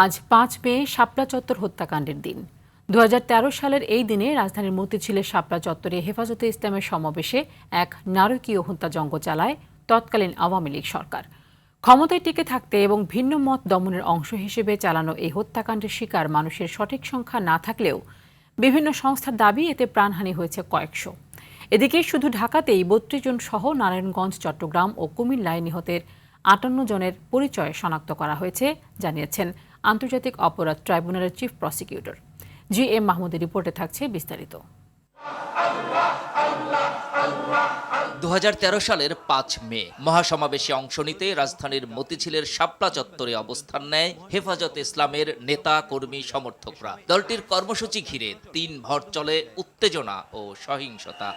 আজ ৫ মে শাপলা চত্বর হত্যাকাণ্ডের দিন। ২০১৩ সালের এই দিনে রাজধানীর মতিঝিলের শাপলা চত্বরে হেফাজতে ইসলামের সমাবেশে এক নারকীয় হত্যাযজ্ঞ চালায় তৎকালীন আওয়ামী লীগ সরকার। ক্ষমতায় টিকে থাকতে এবং ভিন্ন মত দমনের অংশ হিসেবে চালানো এই হত্যাকাণ্ডের শিকার মানুষের সঠিক সংখ্যা না থাকলেও বিভিন্ন সংস্থার দাবি এতে প্রাণহানি হয়েছে কয়েকশো। এদিকে শুধু ঢাকাতেই ৩২ জন সহ নারায়ণগঞ্জ, চট্টগ্রাম ও কুমিল্লায় নিহতের ৫৮ জনের পরিচয় শনাক্ত করা হয়েছে জানিয়েছেন আন্তর্জাতিক অপরাধ ট্রাইব্যুনালের চিফ প্রসিকিউটর। জি.এম. মাহমুদের রিপোর্টে থাকছে বিস্তারিত। ২০১৩ সালের ৫ মে মহাসমাবেশে অংশ নিতে রাজধানীর মতিঝিলের শাপলা চত্বরে অবস্থান নেয় হেফাজতে ইসলামের নেতা, কর্মী, সমর্থকরা। দলটির কর্মসূচি ঘিরে দিনভর চলে উত্তেজনা ও সহিংসতা।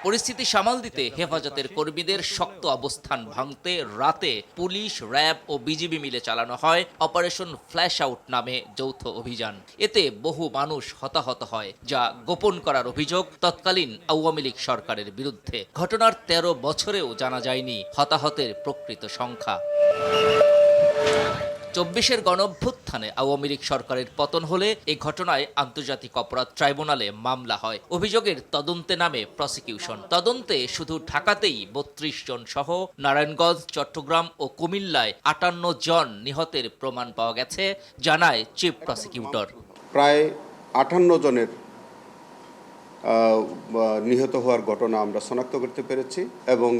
পরিস্থিতি সামাল দিতে হেফাজতের কর্মীদের শক্ত অবস্থান ভাঙতে রাতে পুলিশ, র্যাব ও বিজিবি মিলে চালানো হয় অপারেশন ফ্ল্যাশ আউট নামে যৌথ অভিযান। এতে বহু মানুষ হতাহত হয়, যা গোপন করার অভিযোগ তৎকালীন আওয়ামী লীগ সরকারের বিরুদ্ধে। ঘটনার ১৩ বছরেও জানা যায়নি হতাহতের প্রকৃত সংখ্যা। ২৪-এর গণঅভ্যুত্থানে আওয়ামী লীগ সরকারের পতন হলে এই ঘটনায় আন্তর্জাতিক অপরাধ ট্রাইব্যুনালে মামলা হয়। অভিযোগের তদন্তে নামে প্রসিকিউশন। তদন্তে শুধু ঢাকাতেই ৩২ জন সহ নারায়ণগঞ্জ, চট্টগ্রাম ও কুমিল্লায় ৫৮ জন নিহতের প্রমাণ পাওয়া গেছে, জানায় চিফ প্রসিকিউটর। প্রায় ৫৮ জনের নিহত হওয়ার ঘটনা আমরা শনাক্ত করতে পেরেছি এবং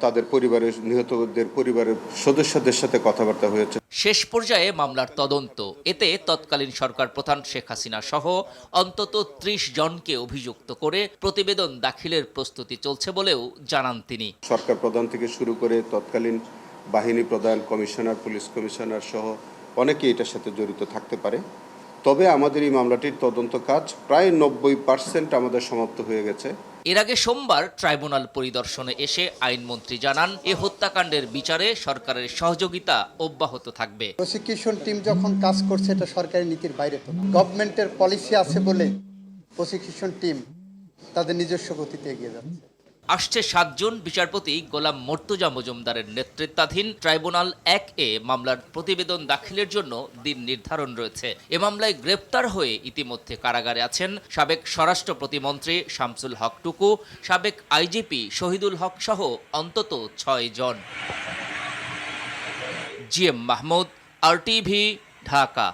তাদের পরিবারের, নিহতদের পরিবারের সদস্যদের সাথে কথাবার্তা হয়েছে। শেষ পর্যায়ে মামলার তদন্ত। এতে তৎকালীন সরকার প্রধান শেখ হাসিনা সহ অন্তত ৩০ জনকে অভিযুক্ত করে প্রতিবেদন দাখিলের প্রস্তুতি চলছে বলেও জানান তিনি। সরকার প্রধান থেকে শুরু করে তৎকালীন বাহিনী প্রধান, কমিশনার, পুলিশ কমিশনার সহ অনেকেই এটার সাথে জড়িত থাকতে পারে। তবে আমাদের এই মামলাটির তদন্ত কাজ প্রায় ৯০% আমাদের সমাপ্ত হয়ে গেছে। এর আগে সোমবার ট্রাইব্যুনাল পরিদর্শনে এসে আইনমন্ত্রী জানান, এ হত্যাকাণ্ডের বিচারে সরকারের সহযোগিতা অব্যাহত থাকবে। প্রসিকিউশন টিম যখন কাজ করছে, এটা সরকারি নীতির বাইরে তো না। গভর্নমেন্টের পলিসি আছে বলে প্রসিকিউশন টিম তাদের নিজস্ব গতিতে এগিয়ে যাচ্ছে। আসছে ৭ জুন বিচারপতি গোলাম মর্তুজা মজুমদারের নেতৃত্বাধীন ট্রাইব্যুনাল ১-এ মামলার প্রতিবেদন দাখিলের জন্য দিন নির্ধারণ রয়েছে। এ মামলায় গ্রেপ্তার হয়ে ইতিমধ্যে কারাগারে আছেন সাবেক স্বরাষ্ট্র প্রতিমন্ত্রী শামসুল হক টুকু, সাবেক আইজিপি শহীদুল হক সহ অন্তত ৬ জন। জি.এম. মাহমুদ, RTV, ঢাকা।